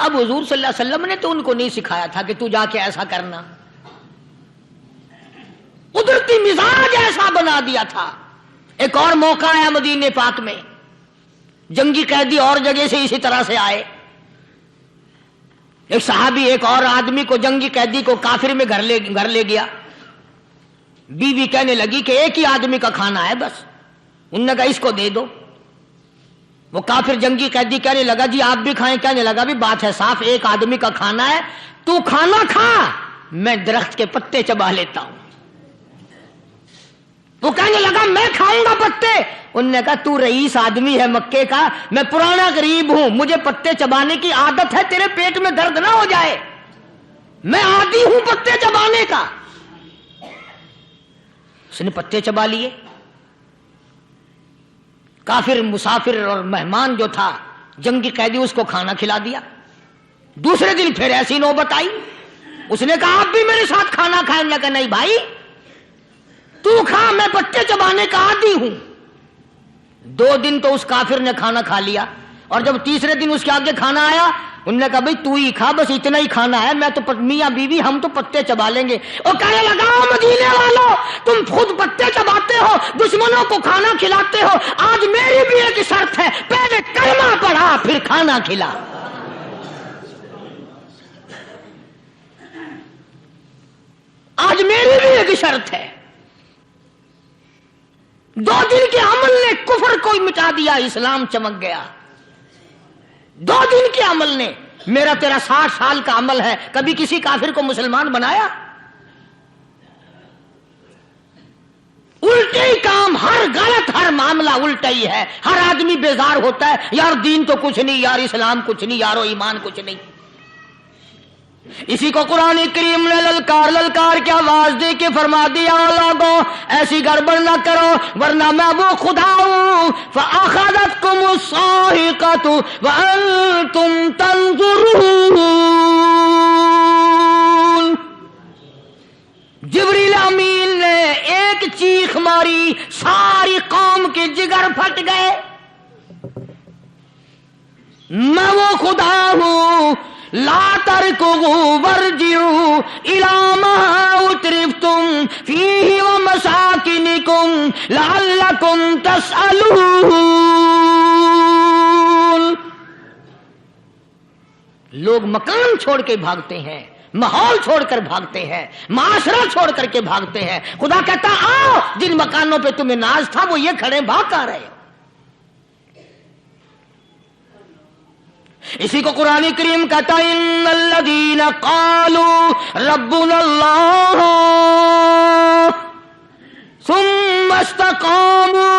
اب حضور صلی اللہ علیہ وسلم نے تو ان کو نہیں سکھایا تھا کہ تو جا کے ایسا کرنا، قدرتی مزاج ایسا بنا دیا تھا۔ ایک اور موقع آیا مدینے پاک میں، جنگی قیدی اور جگہ سے اسی طرح سے آئے، ایک صحابی ایک اور آدمی کو، جنگی قیدی کو کافر میں گھر لے گیا۔ بیوی کہنے لگی کہ ایک ہی آدمی کا کھانا ہے بس، انہوں نے کہا اس کو دے دو۔ وہ کافر جنگی قیدی کہنے لگا جی آپ بھی کھائیں، کہنے لگا بھی بات ہے صاف، ایک آدمی کا کھانا ہے، تو کھانا کھا، میں درخت کے پتے چبا لیتا ہوں۔ وہ کہنے لگا میں کھاؤں گا پتے، انہوں نے کہا تو رئیس آدمی ہے مکے کا، میں پرانا غریب ہوں، مجھے پتے چبانے کی عادت ہے، تیرے پیٹ میں درد نہ ہو جائے، میں عادی ہوں پتے چبانے کا۔ اس نے پتے چبا لیے۔ کافر مسافر اور مہمان جو تھا جنگی قیدی، اس کو کھانا کھلا دیا۔ دوسرے دن پھر ایسی نوبت آئی، اس نے کہا آپ بھی میرے ساتھ کھانا کھائیں؟ نے کہا نہیں بھائی تو کھا، میں پتے چبانے کا عادی ہوں۔ 2 دن تو اس کافر نے کھانا کھا لیا، اور جب تیسرے دن اس کے آگے کھانا آیا، انہوں نے کہا بھائی تو ہی کھا، بس اتنا ہی کھانا ہے، میں تو میاں بیوی ہم تو پتے چبا لیں گے۔ اور کہنے لگا مدینے والوں تم خود پتے چباتے ہو، دشمنوں کو کھانا کھلاتے ہو، آج میری بھی ایک شرط ہے، پہلے کلمہ پڑھا پھر کھانا کھلا۔ آج میری بھی ایک شرط ہے۔ 2 دن کے عمل نے کفر کو مٹا دیا، اسلام چمک گیا۔ 2 دن کے عمل نے، میرا تیرا 60 سال کا عمل ہے، کبھی کسی کافر کو مسلمان بنایا؟ الٹے ہی کام، ہر غلط، ہر معاملہ الٹا ہی ہے۔ ہر آدمی بیزار ہوتا ہے، یار دین تو کچھ نہیں، یار اسلام کچھ نہیں، یارو ایمان کچھ نہیں۔ اسی کو قرآن کریم نے للکار کی آواز دے کے فرما دیا لوگوں ایسی گڑبڑ نہ کرو ورنہ میں وہ خدا ہوں فأخذتكم الصاعقة وأنتم تنظرون۔ جبریل امین نے ایک چیخ ماری، ساری قوم کے جگر پھٹ گئے۔ میں وہ خدا ہوں، لا تركضوا وارجعوا إلى ما أترفتم فيه ومساكنكم لعلكم تسألون۔ لوگ مکان چھوڑ کے بھاگتے ہیں، ماحول چھوڑ کر بھاگتے ہیں، معاشرہ چھوڑ کر کے بھاگتے ہیں۔ خدا کہتا آؤ جن مکانوں پہ تمہیں ناز تھا وہ یہ کھڑے بھاگ آ رہے ہو۔ اسی کو قرآن کریم کہتا ہے ان الذین قالوا ربنا اللہ ثم استقاموا،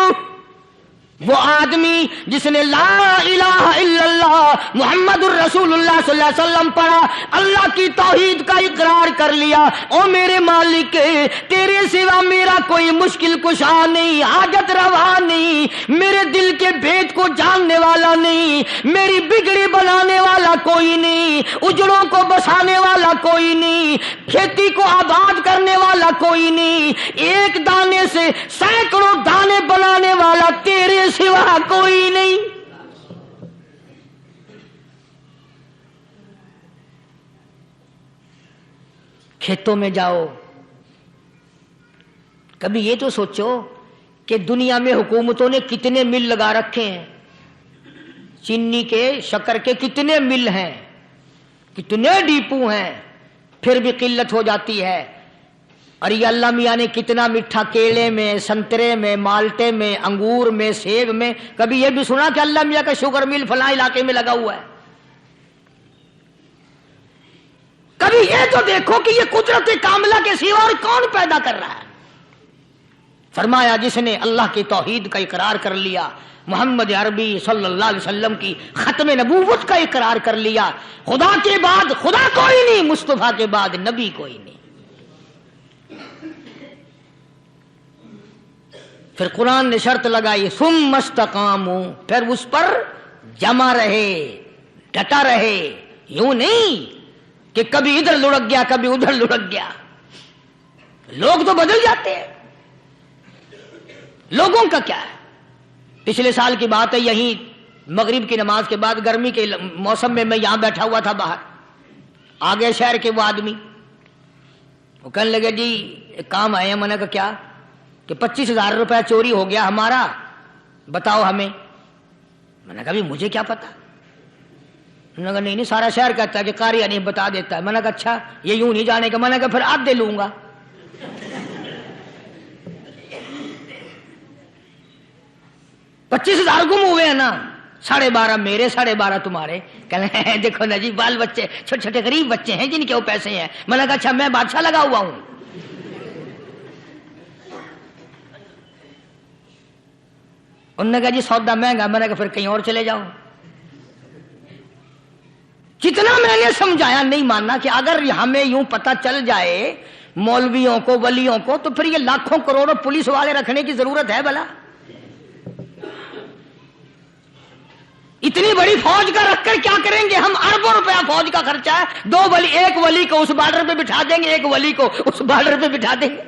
وہ آدمی جس نے لا الہ الا اللہ محمد الرسول اللہ صلی اللہ علیہ وسلم پڑھا، اللہ کی توحید کا اقرار کر لیا، او میرے مالک تیرے سوا میرا کوئی مشکل کشا نہیں، حاجت روا نہیں، میرے دل کے بھید کو جاننے والا نہیں، میری بگڑی بنانے والا کوئی نہیں، اجڑوں کو بسانے والا کوئی نہیں، کھیتی کو آباد کرنے والا کوئی نہیں، ایک دانے سے سینکڑوں دانے بنانے والا تیرے سوا کوئی نہیں۔ کھیتوں میں جاؤ، کبھی یہ تو سوچو کہ دنیا میں حکومتوں نے کتنے مل لگا رکھے ہیں، چینی کے، شکر کے کتنے مل ہیں، کتنے ڈیپو ہیں، پھر بھی قلت ہو جاتی ہے۔ اور یہ اللہ میاں نے کتنا میٹھا کیلے میں، سنترے میں، مالٹے میں، انگور میں، سیب میں، کبھی یہ بھی سنا کہ اللہ میاں کا شوگر مل فلاں علاقے میں لگا ہوا ہے؟ کبھی یہ تو دیکھو کہ یہ قدرت کاملہ کے سوا اور کون پیدا کر رہا ہے؟ فرمایا جس نے اللہ کی توحید کا اقرار کر لیا، محمد عربی صلی اللہ علیہ وسلم کی ختم نبوت کا اقرار کر لیا، خدا کے بعد خدا کوئی نہیں، مصطفیٰ کے بعد نبی کوئی نہیں، پھر قرآن نے شرط لگائی ثم استقاموا، پھر اس پر جمع رہے، ڈٹا رہے، یوں نہیں کہ کبھی ادھر لڑک گیا کبھی ادھر لڑک گیا۔ لوگ تو بدل جاتے ہیں، لوگوں کا کیا ہے؟ پچھلے سال کی بات ہے، یہیں مغرب کی نماز کے بعد گرمی کے موسم میں یہاں بیٹھا ہوا تھا باہر، آگے شہر کے وہ آدمی، وہ کہنے لگے جی ایک کام آئے ہیں۔ میں نے کہا کیا؟ کہ 25,000 روپے چوری ہو گیا ہمارا، بتاؤ ہمیں۔ میں نے کہا بھی مجھے کیا پتا؟ انہوں نے کہا نہیں سارا شہر کہتا ہے کہ قاری حنیف بتا دیتا ہے۔ میں نے کہا اچھا یہ یوں نہیں جانے کا؟ میں نے کہا پھر آدھے لوں گا۔ 25,000 گم ہوئے ہیں نا، 12.5 میرے 12.5 تمہارے۔ کہنے ہیں دیکھو نا جی بال بچے چھوٹے چھوٹے غریب بچے ہیں جن کے وہ پیسے ہیں۔ میں نے کہا اچھا میں بادشاہ لگا ہوا ہوں؟ انہوں نے کہا جی سودا مہنگا۔ میں نے کہا پھر کہیں اور چلے جاؤ۔ جتنا میں نے سمجھایا نہیں ماننا کہ اگر ہمیں یوں پتہ چل جائے مولویوں کو ولیوں کو تو پھر یہ لاکھوں کروڑوں پولیس والے رکھنے کی ضرورت ہے بھلا؟ اتنی بڑی فوج کا رکھ کر کیا کریں گے ہم؟ اربوں روپیہ فوج کا خرچہ ہے، 2 ولی، ایک ولی کو اس بارڈر پہ بٹھا دیں گے، ایک ولی کو اس بارڈر پہ بٹھا دیں گے،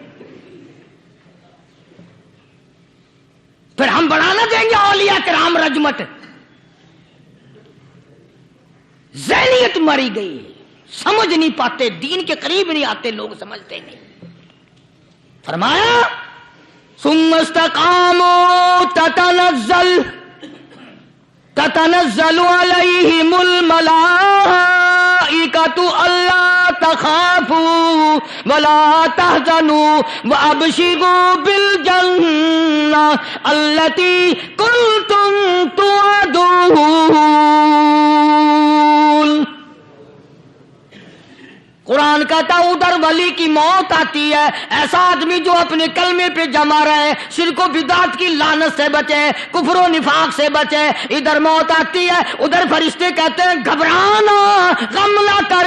پھر ہم بڑھانا دیں گے اولیاء کرام رجمت۔ ذہنیت مری گئی، سمجھ نہیں پاتے، دین کے قریب نہیں آتے لوگ، سمجھتے نہیں۔ فرمایا ثم استقاموا تتنزل علیہم الملائکۃ الا تخافوا ولا تحزنوا وابشروا بالجنہ التی کنتم توعدون۔ قرآن کہتا ہے ادھر ولی کی موت آتی ہے، ایسا آدمی جو اپنے کلمے پہ جمع رہے، شرک و بدعت کی لعنت سے بچے، کفر و نفاق سے بچے۔ ادھر موت آتی ہے، ادھر فرشتے کہتے ہیں گھبرانا، غم نہ کر،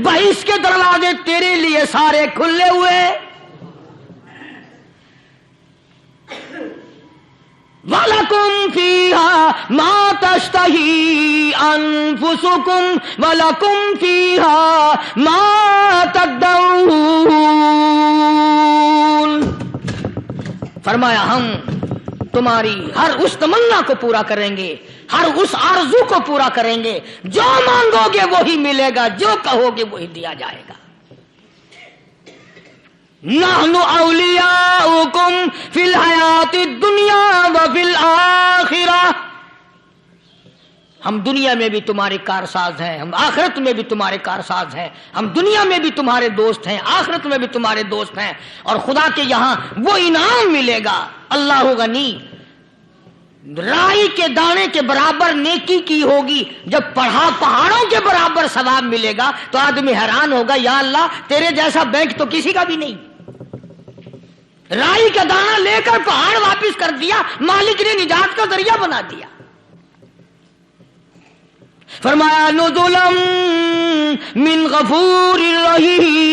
بہشت کے دروازے تیرے لیے سارے کھلے ہوئے۔ وَلَكُمْ فِيهَا مَا تَشْتَهِي أَنفُسُكُمْ وَلَكُمْ فِيهَا مَا تَدَّعُونَ۔ فرمایا ہم تمہاری ہر اس تمنا کو پورا کریں گے، ہر اس آرزو کو پورا کریں گے، جو مانگو گے وہی ملے گا، جو کہو گے وہی دیا جائے گا۔ نحن اولیاؤکم فی الحیات الدنیا وفی الآخرہ، ہم دنیا میں بھی تمہارے کارساز ہیں، ہم آخرت میں بھی تمہارے کارساز ہیں، ہم دنیا میں بھی تمہارے دوست ہیں، آخرت میں بھی تمہارے دوست ہیں، اور خدا کے یہاں وہ انعام ملے گا۔ اللہ غنی، رائی کے دانے کے برابر نیکی کی ہوگی، جب پہاڑوں کے برابر ثواب ملے گا تو آدمی حیران ہوگا، یا اللہ تیرے جیسا بینک تو کسی کا بھی نہیں۔ رائی کا دانہ لے کر پہاڑ واپس کر دیا، مالک نے نجات کا ذریعہ بنا دیا۔ فرمایا نزلا من غفور رحیم،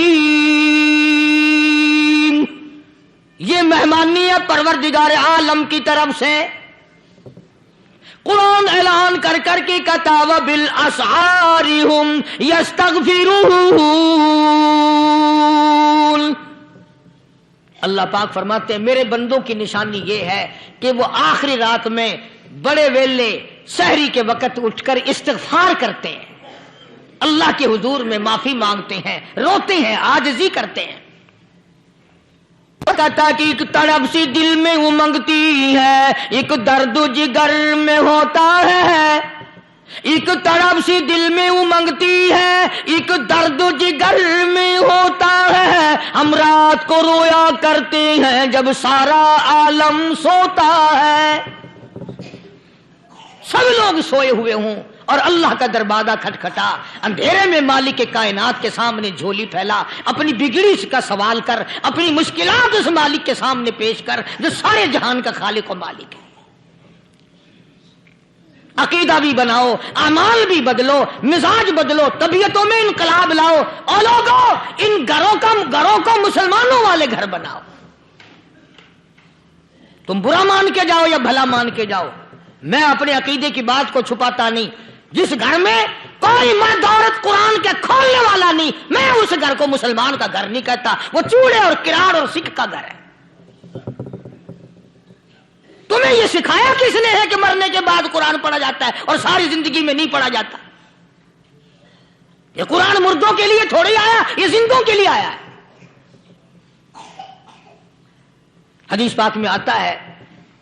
یہ مہمانی ہے پروردگار عالم کی طرف سے۔ قرآن اعلان کر کر کے کہتا وبالاسحار ہم یستغفرون۔ اللہ پاک فرماتے ہیں میرے بندوں کی نشانی یہ ہے کہ وہ آخری رات میں بڑے ویلے سحری کے وقت اٹھ کر استغفار کرتے ہیں، اللہ کے حضور میں معافی مانگتے ہیں، روتے ہیں، عاجزی کرتے ہیں۔ کہتا کہ ایک تڑپ سی دل میں امنگتی ہے، ایک درد جگر میں ہوتا ہے، ایک تڑپ سی دل میں امنگتی ہے، ایک درد جگر میں ہوتا ہے، ہم رات کو رویا کرتے ہیں جب سارا عالم سوتا ہے۔ سب لوگ سوئے ہوئے ہوں اور اللہ کا دروازہ کھٹکھٹا، اندھیرے میں مالک کائنات کے سامنے جھولی پھیلا، اپنی بگڑی کا سوال کر، اپنی مشکلات اس مالک کے سامنے پیش کر جو سارے جہان کا خالق و مالک ہے۔ عقیدہ بھی بناؤ، اعمال بھی بدلو، مزاج بدلو، طبیعتوں میں انقلاب لاؤ، اور لوگوں ان گھروں کو مسلمانوں والے گھر بناؤ۔ تم برا مان کے جاؤ یا بھلا مان کے جاؤ، میں اپنے عقیدے کی بات کو چھپاتا نہیں۔ جس گھر میں کوئی مرد عورت قرآن کے کھولنے والا نہیں، میں اس گھر کو مسلمان کا گھر نہیں کہتا، وہ چوڑے اور کراڑ اور سکھ کا گھر ہے۔ تمہیں یہ سکھایا کس نے ہے کہ مرنے کے بعد قرآن پڑھا جاتا ہے اور ساری زندگی میں نہیں پڑھا جاتا؟ یہ قرآن مردوں کے لیے تھوڑی آیا، یہ زندوں کے لیے آیا ہے۔ حدیث پاک میں آتا ہے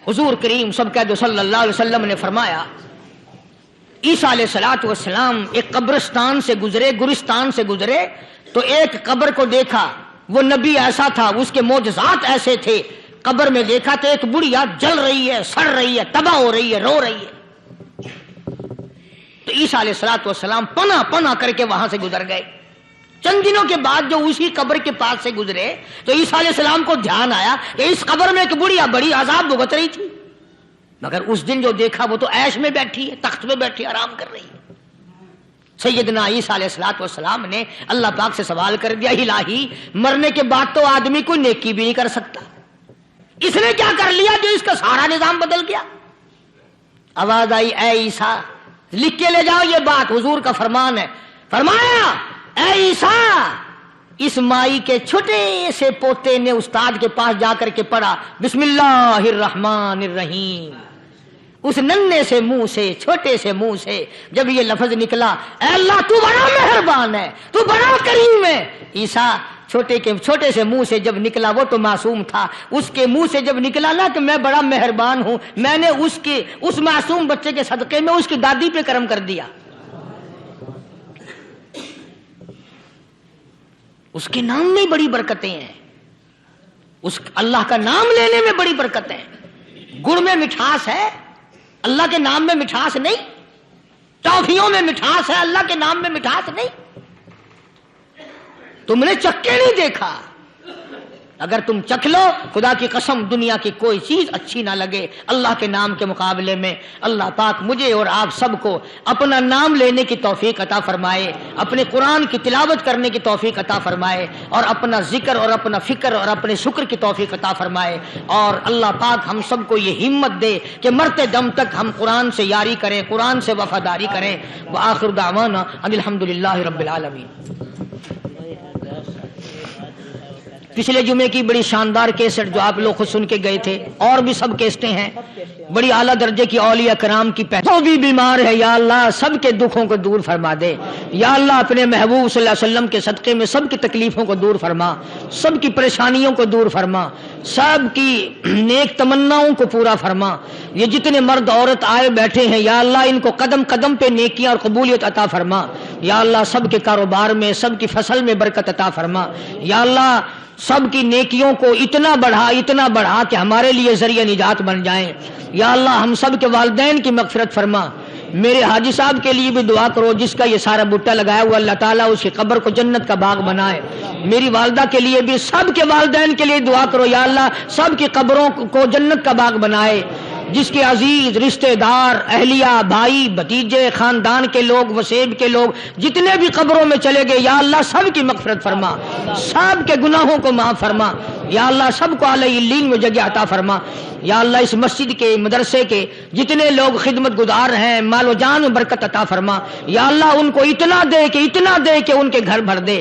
حضور کریم سب کہہ صلی اللہ علیہ وسلم نے فرمایا عیسیٰ علیہ الصلوۃ والسلام ایک قبرستان سے گزرے، گورستان سے گزرے تو ایک قبر کو دیکھا، وہ نبی ایسا تھا، اس کے معجزات ایسے تھے، قبر میں دیکھا تو ایک بڑھیا جل رہی ہے، سڑ رہی ہے، تباہ ہو رہی ہے، رو رہی ہے۔ تو عیسیٰ علیہ الصلوۃ والسلام پناہ پناہ کر کے وہاں سے گزر گئے۔ چند دنوں کے بعد جو اسی قبر کے پاس سے گزرے تو عیسیٰ علیہ السلام کو دھیان آیا کہ اس قبر میں ایک بڑھیا بڑی عذاب بھگت رہی تھی، مگر اس دن جو دیکھا وہ تو عیش میں بیٹھی ہے، تخت میں بیٹھی آرام کر رہی ہے۔ سیدنا عیسیٰ علیہ الصلوۃ والسلام نے اللہ پاک سے سوال کر دیا، الہی مرنے کے بعد تو آدمی کوئی نیکی بھی نہیں کر سکتا، اس نے کیا کر لیا جو اس کا سارا نظام بدل گیا؟ آواز آئی، اے عیسیٰ لکھ کے لے جاؤ یہ بات، حضور کا فرمان ہے۔ فرمایا، اے عیسیٰ، اس مائی کے چھوٹے سے پوتے نے استاد کے پاس جا کر کے پڑھا بسم اللہ الرحمن الرحیم، اس ننھے سے منہ سے، چھوٹے سے منہ سے جب یہ لفظ نکلا، اے اللہ تو بڑا مہربان ہے، تو بڑا کریم ہے۔ عیسیٰ چھوٹے سے منہ سے جب نکلا، وہ تو معصوم تھا، اس کے منہ سے جب نکلا نا کہ میں بڑا مہربان ہوں، میں نے اس معصوم بچے کے صدقے میں اس کی دادی پہ کرم کر دیا۔ اس کے نام میں بڑی برکتیں ہیں، اس اللہ کا نام لینے میں بڑی برکتیں ہیں۔ گڑ میں مٹھاس ہے، اللہ کے نام میں مٹھاس نہیں۔ ٹافیوں میں مٹھاس ہے، اللہ کے نام میں مٹھاس نہیں۔ تم نے چکھ کے نہیں دیکھا، اگر تم چکھ لو خدا کی قسم دنیا کی کوئی چیز اچھی نہ لگے اللہ کے نام کے مقابلے میں۔ اللہ پاک مجھے اور آپ سب کو اپنا نام لینے کی توفیق عطا فرمائے، اپنے قرآن کی تلاوت کرنے کی توفیق عطا فرمائے، اور اپنا ذکر اور اپنا فکر اور اپنے شکر کی توفیق عطا فرمائے، اور اللہ پاک ہم سب کو یہ ہمت دے کہ مرتے دم تک ہم قرآن سے یاری کریں، قرآن سے وفاداری کریں۔ وآخر دعوانا ان الحمدللہ رب العالمین۔ پچھلے جمعے کی بڑی شاندار کیسٹ جو آپ لوگ خود سن کے گئے تھے، اور بھی سب کیسٹیں ہیں، بڑی اعلیٰ درجے کی اولیاء کرام کی جو بھی بیمار ہے یا اللہ سب کے دکھوں کو دور فرما دے، یا اللہ اپنے محبوب صلی اللہ علیہ وسلم کے صدقے میں سب کی تکلیفوں کو دور فرما، سب کی پریشانیوں کو دور فرما، سب کی نیک تمناؤں کو پورا فرما۔ یہ جتنے مرد عورت آئے بیٹھے ہیں یا اللہ ان کو قدم قدم پہ نیکیاں اور قبولیت عطا فرما، یا اللہ سب کے کاروبار میں، سب کی فصل میں برکت عطا فرما، یا اللہ سب کی نیکیوں کو اتنا بڑھا کہ ہمارے لیے ذریعہ نجات بن جائیں۔ یا اللہ ہم سب کے والدین کی مغفرت فرما۔ میرے حاجی صاحب کے لیے بھی دعا کرو جس کا یہ سارا بوٹا لگایا ہوا، اللہ تعالیٰ اس کی قبر کو جنت کا باغ بنائے۔ میری والدہ کے لیے بھی، سب کے والدین کے لیے دعا کرو، یا اللہ سب کی قبروں کو جنت کا باغ بنائے۔ جس کے عزیز رشتہ دار، اہلیہ، بھائی، بھتیجے، خاندان کے لوگ، وسیب کے لوگ جتنے بھی قبروں میں چلے گئے یا اللہ سب کی مغفرت فرما، سب کے گناہوں کو معاف فرما، یا اللہ سب کو اعلی علین میں جگہ عطا فرما۔ یا اللہ اس مسجد کے، مدرسے کے جتنے لوگ خدمت گزار ہیں مال و جان میں برکت عطا فرما، یا اللہ ان کو اتنا دے کہ ان کے گھر بھر دے۔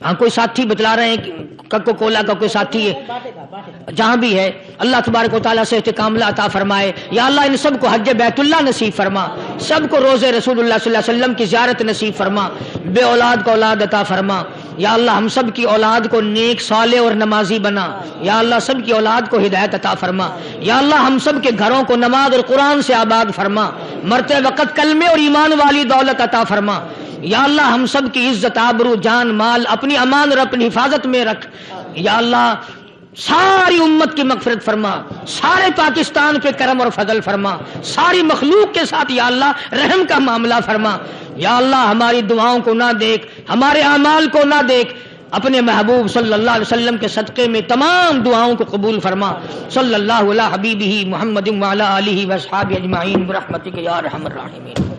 ہاں کوئی ساتھی بتلا رہے ہیں کوکو کولا کا کوئی ساتھی ہے جہاں بھی ہے، اللہ تبارک و تعالیٰ سے کاملہ عطا فرمائے۔ یا اللہ ان سب کو حج بیت اللہ نصیب فرما، سب کو روزہ رسول اللہ صلی اللہ علیہ وسلم کی زیارت نصیب فرما، بے اولاد کو اولاد عطا فرما۔ یا اللہ ہم سب کی اولاد کو نیک، صالح اور نمازی بنا، یا اللہ سب کی اولاد کو ہدایت عطا فرما۔ یا اللہ ہم سب کے گھروں کو نماز اور قرآن سے آباد فرما، مرتے وقت کلمے اور ایمان والی دولت عطا فرما۔ یا اللہ ہم سب کی عزت، آبرو، جان، مال اپنی امان اور اپنی حفاظت میں رکھ۔ یا اللہ ساری امت کی مغفرت فرما، سارے پاکستان پہ کرم اور فضل فرما، ساری مخلوق کے ساتھ یا اللہ رحم کا معاملہ فرما۔ یا اللہ ہماری دعاؤں کو نہ دیکھ، ہمارے اعمال کو نہ دیکھ، اپنے محبوب صلی اللہ علیہ وسلم کے صدقے میں تمام دعاؤں کو قبول فرما۔ صلی اللہ علیہ حبیبہ محمد وعلی آلہ واصحابہ اجمعین برحمتک یا ارحم الراحمین۔